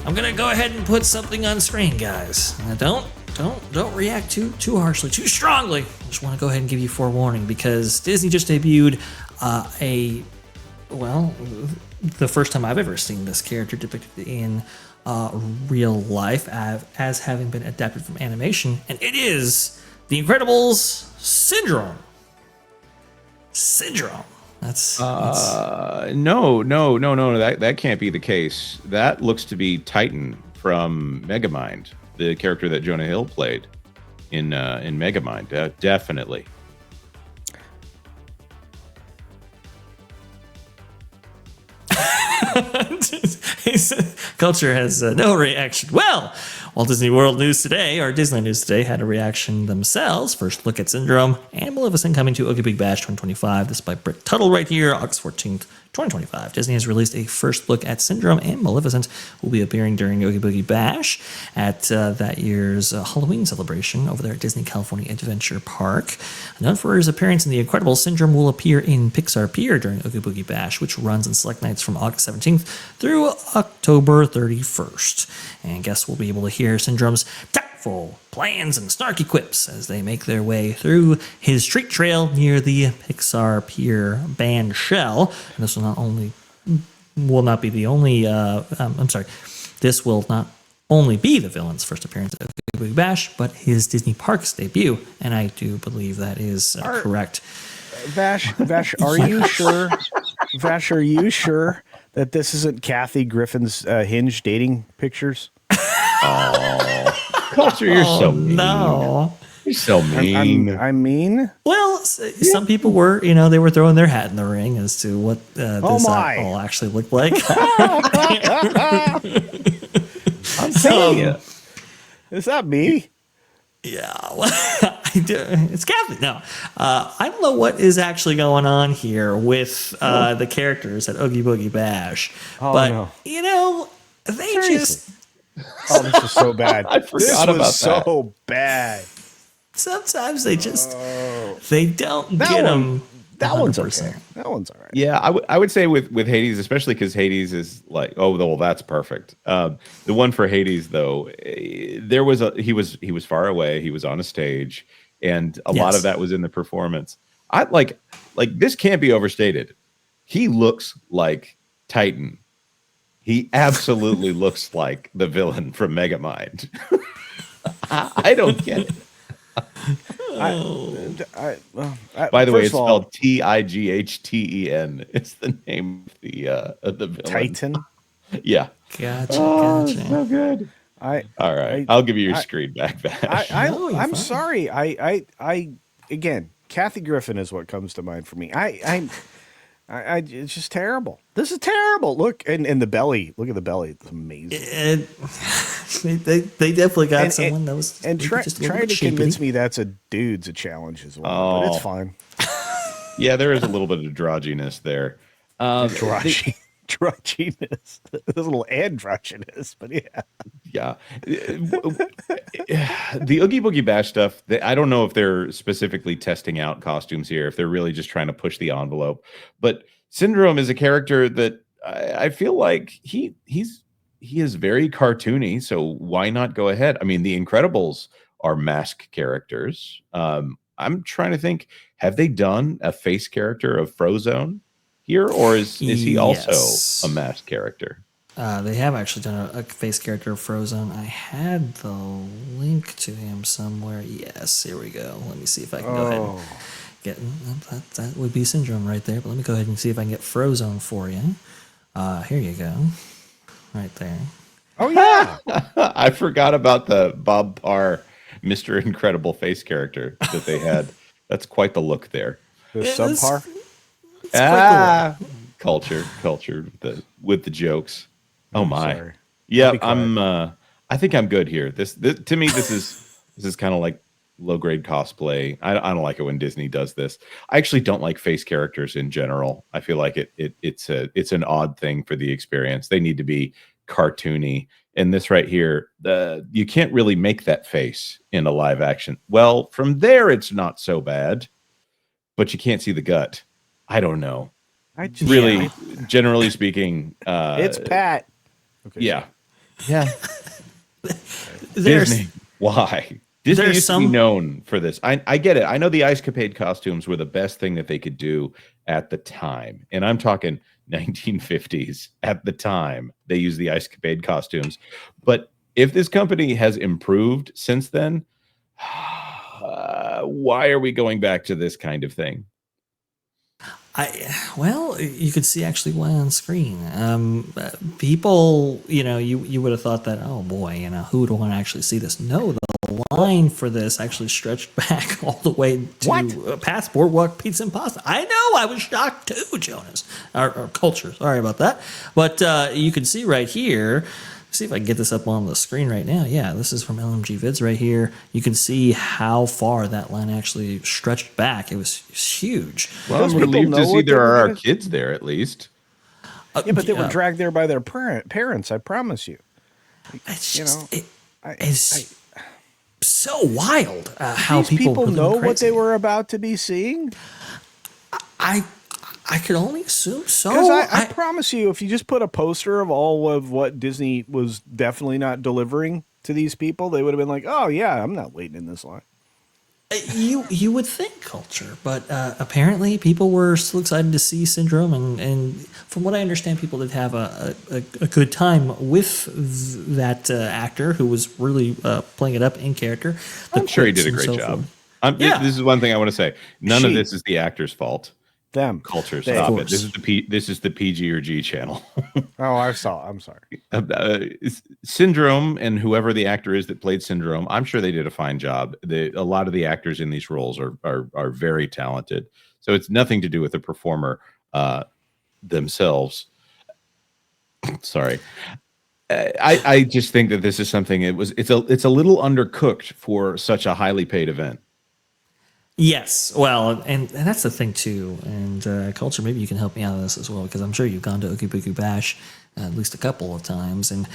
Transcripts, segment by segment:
I'm gonna go ahead and put something on screen, guys. Don't react too harshly, too strongly. Just want to go ahead and give you forewarning because Disney just debuted the first time I've ever seen this character depicted in real life as having been adapted from animation, and it is The Incredibles Syndrome. That's no. That can't be the case. That looks to be Titan from Megamind, the character that Jonah Hill played in Megamind. Definitely. Culture has no reaction. Well, Walt Disney World News Today, or Disneyland News Today, had a reaction themselves. First look at Syndrome and Maleficent coming to Oogie Boogie Bash 2025. This is by Britt Tuttle right here, August 14th, 2025. Disney has released a first look at Syndrome, and Maleficent will be appearing during Oogie Boogie Bash at that year's Halloween celebration over there at Disney California Adventure Park. Known for his appearance in The Incredibles, Syndrome will appear in Pixar Pier during Oogie Boogie Bash, which runs on select nights from August 17th through October 31st. And guests will be able to hear Syndrome's tactful plans and snarky quips as they make their way through his street trail near the Pixar Pier band shell. And this this will not only be the villain's first appearance at Oogie Boogie Bash, but his Disney Parks debut. And I do believe that is correct. Vash, are you sure? Vash, are you sure that this isn't Kathy Griffin's Hinge dating pictures? Oh, Culture, you're so mean. No. You're so mean. I mean, well, some people were, they were throwing their hat in the ring as to what this all actually looked like. I'm telling you, is that me? Yeah, I do. It's Kathy. No, I don't know what is actually going on here with the characters at Oogie Boogie Bash, they just. Oh, this is so bad. I forgot about that. So bad. Sometimes they just they don't get them. That one's okay. That one's all right. Yeah, I would say with Hades, especially because Hades is like, that's perfect. The one for Hades though, he was far away. He was on a stage, and a lot of that was in the performance. I like this can't be overstated. He looks like Titan. He absolutely looks like the villain from Megamind. I don't get it. By the way, it's spelled Tighten. It's the name of the villain. Titan. Yeah. Gotcha. So good. All right. I'll give you your screen back, Bash. I'm sorry. Again, Kathy Griffin is what comes to mind for me. It's just terrible. This is terrible. Look, and the belly. Look at the belly. It's amazing. They definitely got someone that was trying to convince me that's a challenge as well. But it's fine. Yeah, there is a little bit of androgynous there. Androgynous. There's a little androgynous, but yeah. Yeah. The Oogie Boogie Bash stuff, I don't know if they're specifically testing out costumes here, if they're really just trying to push the envelope. But Syndrome is a character that I feel like he is very cartoony, so why not go ahead? I mean, the Incredibles are mask characters. I'm trying to think, have they done a face character of Frozone here, or is he also a mask character? They have actually done a face character of Frozone. I had the link to him somewhere. Yes, here we go. Let me see if I can go ahead and get that would be Syndrome right there. But let me go ahead and see if I can get Frozone for you. Here you go. Right there. Oh, yeah. I forgot about the Bob Parr Mr. Incredible face character that they had. That's quite the look there. The subpar? Culture with the jokes. Oh my. Sorry. Yeah, I think I'm good here. This to me this is kind of like low grade cosplay. I don't like it when Disney does this. I actually don't like face characters in general. I feel like it's an odd thing for the experience. They need to be cartoony. And this right here, you can't really make that face in a live action. Well, from there it's not so bad, but you can't see the gut. I don't know. Generally speaking, it's Pat. Okay. Yeah. Yeah. There's Disney. Why? Disney there's used to be some known for this. I get it. I know the Ice Capade costumes were the best thing that they could do at the time. And I'm talking 1950s. At the time, they used the Ice Capade costumes. But if this company has improved since then, why are we going back to this kind of thing? well, you could see actually why on screen. People, you would have thought that, oh boy, who would want to actually see this? No, the line for this actually stretched back all the way to past Boardwalk Pizza and Pasta. I know, I was shocked too, Jonas. Our culture, sorry about that. But you can see right here. See if I can get this up on the screen right now. Yeah, this is from LMG Vids right here. You can see how far that line actually stretched back. It was huge. Well, I'm relieved to see there are our kids there at least. Yeah, but they were dragged there by their parents. I promise you. It's just, it's so wild how these people go know crazy. what they were about to be seeing. I could only assume so. Because I promise you, if you just put a poster of all of what Disney was definitely not delivering to these people, they would have been like, "Oh yeah, I'm not waiting in this line." You would think culture, but apparently people were still excited to see Syndrome, and from what I understand, people did have a good time with that actor who was really playing it up in character. I'm sure he did a great job. This is one thing I want to say. None of this is the actor's fault. Them culture, stop it. This is the PG or G channel. Oh, I'm sorry. Syndrome and whoever the actor is that played Syndrome, I'm sure they did a fine job. A lot of the actors in these roles are very talented. So it's nothing to do with the performer themselves. Sorry. I just think that this is something. It's a little undercooked for such a highly paid event. Yes, well, and that's the thing too. And culture, maybe you can help me out on this as well, because I'm sure you've gone to Oogie Boogie Bash at least a couple of times, and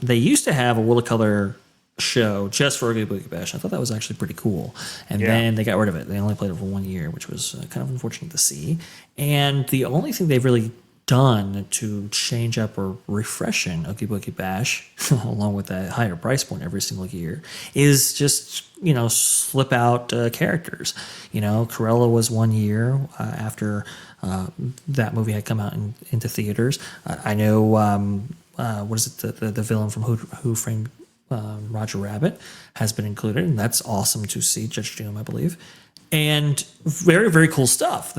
they used to have a World of Color show just for Oogie Boogie Bash. I thought that was actually pretty cool, and then they got rid of it. They only played it for 1 year, which was kind of unfortunate to see. And the only thing they've really done to change up or refreshen Oogie Boogie Bash, along with that higher price point every single year, is just slip out characters. Cruella was 1 year after that movie had come out into theaters. I know what is it, the villain from Who Framed Roger Rabbit has been included, and that's awesome to see. Judge Doom, I believe, and very, very cool stuff.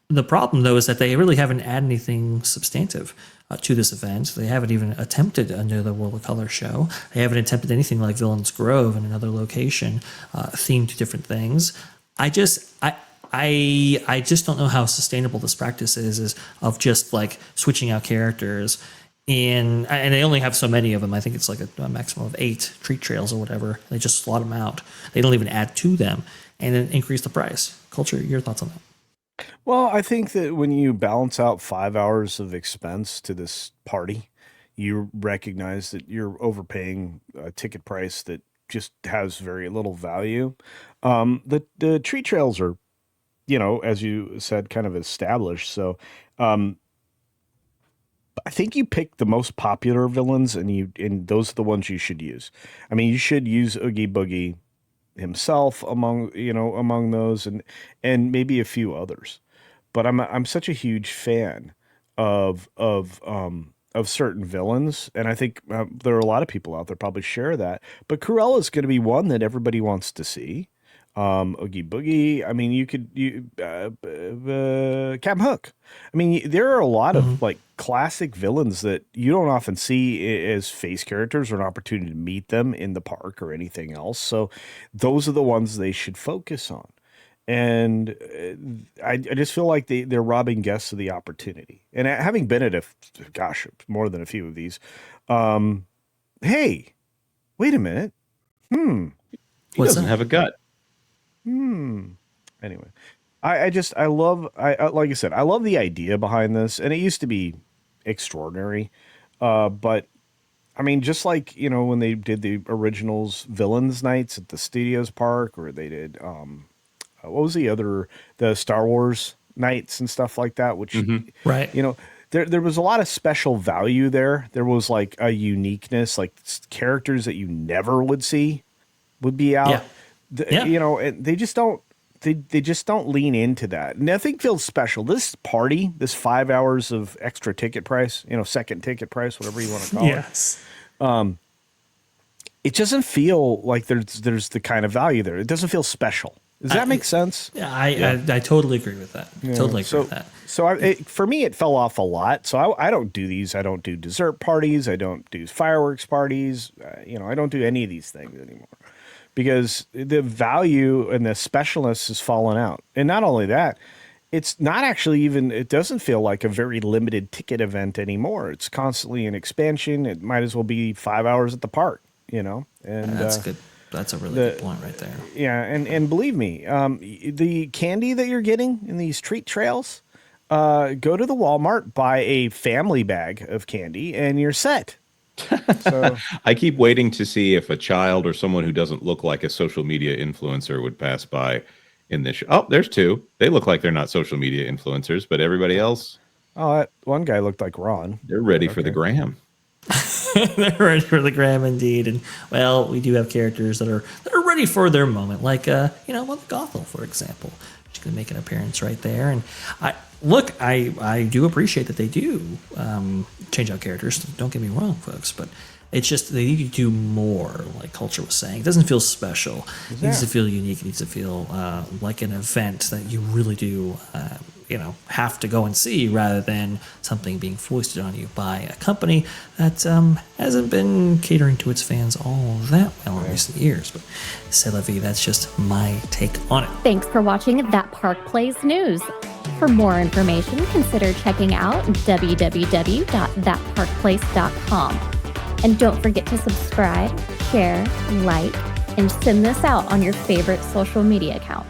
The problem, though, is that they really haven't added anything substantive to this event. They haven't even attempted under the World of Color show. They haven't attempted anything like Villains Grove in another location, themed to different things. I just don't know how sustainable this practice is of just like switching out characters. And they only have so many of them. I think it's like a maximum of 8 treat trails or whatever. They just slot them out. They don't even add to them and then increase the price. Culture, your thoughts on that? Well, I think that when you balance out 5 hours of expense to this party, you recognize that you're overpaying a ticket price that just has very little value. The treat trails are, as you said, kind of established. So I think you pick the most popular villains, and those are the ones you should use. I mean, you should use Oogie Boogie himself among those, and maybe a few others. But I'm such a huge fan of certain villains, and I think there are a lot of people out there probably share that. But Cruella is going to be one that everybody wants to see. Oogie Boogie. I mean, Captain Hook. I mean, there are a lot of like classic villains that you don't often see as face characters or an opportunity to meet them in the park or anything else. So those are the ones they should focus on. And I just feel like they're robbing guests of the opportunity. And having been at more than a few of these, hey, wait a minute. He doesn't have a gut. Anyway, I love, like I said, I love the idea behind this, and it used to be extraordinary. But I mean, just like, when they did the originals Villains Nights at the Studios Park, or they did, what was the Star Wars nights and stuff like that, which, Right. there was a lot of special value there. There was like a uniqueness, like characters that you never would see would be out. You know, and they just don't. They just don't lean into that. Nothing feels special. This party, this 5 hours of extra ticket price, you know, second ticket price, whatever you want to call it. It doesn't feel like there's the kind of value there. It doesn't feel special. Does that make sense? Yeah, I totally agree with that. Totally agree with that. So for me, it fell off a lot. So I don't do these. I don't do dessert parties. I don't do fireworks parties. You know, I don't do any of these things anymore because the value and the specialness has fallen out. And not only that, it's not actually even, it doesn't feel like a very limited ticket event anymore. It's constantly an expansion. It might as well be 5 hours at the park, you know? And that's good. That's a really good point right there. Yeah, and believe me, the candy that you're getting in these treat trails, go to the Walmart, buy a family bag of candy, and you're set. So I keep waiting to see if a child or someone who doesn't look like a social media influencer would pass by in this show. Oh, there's two. They look like they're not social media influencers, but everybody else. Oh, that one guy looked like Ron. They're ready for the gram. They're ready for the gram indeed, and well, we do have characters that are ready for their moment, like Gothel, for example. She's gonna make an appearance right there, and I do appreciate that they do change out characters. Don't get me wrong, folks, but it's just they need to do more. Like Culture was saying, it doesn't feel special. It needs to feel unique. It needs to feel like an event that you really do. Have to go and see rather than something being foisted on you by a company that hasn't been catering to its fans all that well in recent years. But c'est la vie, that's just my take on it. Thanks for watching That Park Plays News. For more information, consider checking out www.thatparkplace.com. And don't forget to subscribe, share, like, and send this out on your favorite social media accounts.